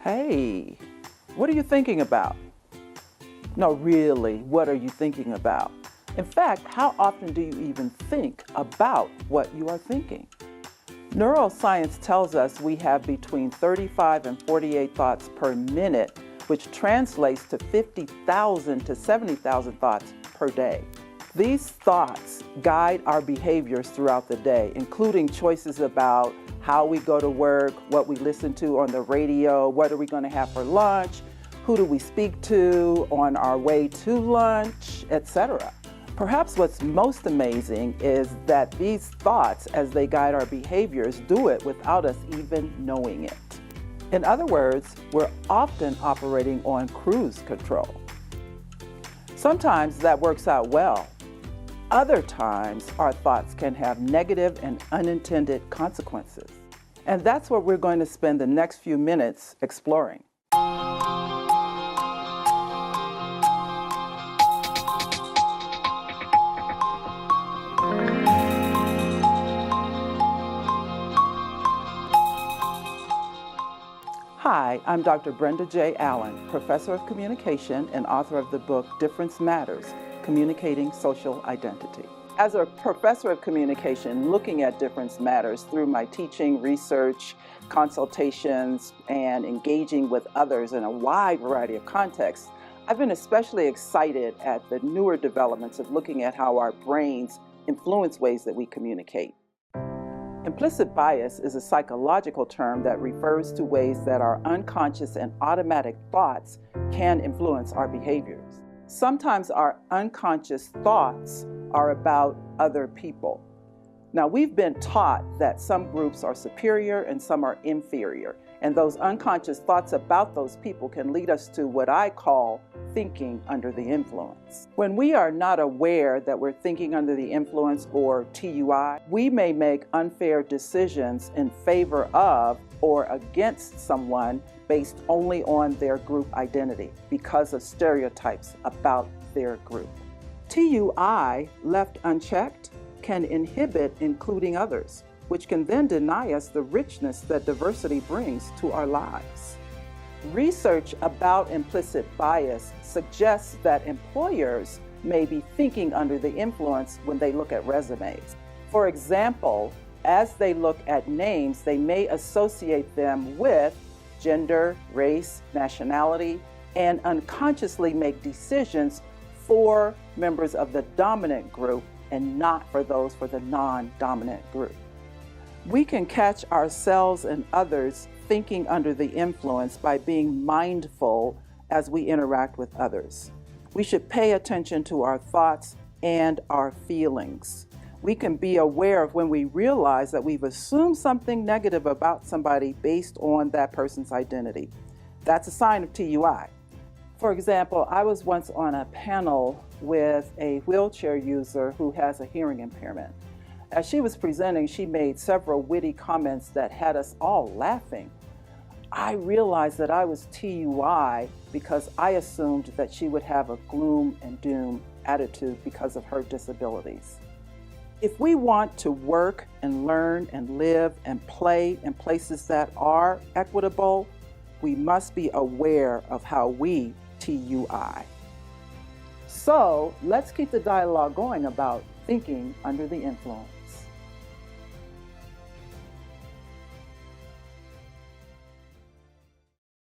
Hey, what are you thinking about? No, really, what are you thinking about? In fact, how often do you even think about what you are thinking? Neuroscience tells us we have between 35 and 48 thoughts per minute, which translates to 50,000 to 70,000 thoughts per day. These thoughts guide our behaviors throughout the day, including choices about how we go to work, what we listen to on the radio, what are we going to have for lunch, who do we speak to on our way to lunch, etc. Perhaps what's most amazing is that these thoughts, as they guide our behaviors, do it without us even knowing it. In other words, we're often operating on cruise control. Sometimes that works out well. Other times, our thoughts can have negative and unintended consequences. And that's what we're going to spend the next few minutes exploring. Hi, I'm Dr. Brenda J. Allen, Professor of Communication and author of the book Difference Matters: Communicating Social Identity. As a professor of communication, looking at difference matters through my teaching, research, consultations, and engaging with others in a wide variety of contexts, I've been especially excited at the newer developments of looking at how our brains influence ways that we communicate. Implicit bias is a psychological term that refers to ways that our unconscious and automatic thoughts can influence our behaviors. Sometimes our unconscious thoughts are about other people. Now, we've been taught that some groups are superior and some are inferior, and those unconscious thoughts about those people can lead us to what I call thinking under the influence. When we are not aware that we're thinking under the influence, or TUI, we may make unfair decisions in favor of or against someone based only on their group identity because of stereotypes about their group. TUI, left unchecked, can inhibit including others, which can then deny us the richness that diversity brings to our lives. Research about implicit bias suggests that employers may be thinking under the influence when they look at resumes. For example, as they look at names, they may associate them with gender, race, nationality, and unconsciously make decisions for members of the dominant group and not for those for the non-dominant group. We can catch ourselves and others thinking under the influence by being mindful as we interact with others. We should pay attention to our thoughts and our feelings. We can be aware of when we realize that we've assumed something negative about somebody based on that person's identity. That's a sign of TUI. For example, I was once on a panel with a wheelchair user who has a hearing impairment. As she was presenting, she made several witty comments that had us all laughing. I realized that I was TUI because I assumed that she would have a gloom and doom attitude because of her disabilities. If we want to work and learn and live and play in places that are equitable, we must be aware of how we TUI. So let's keep the dialogue going about thinking under the influence.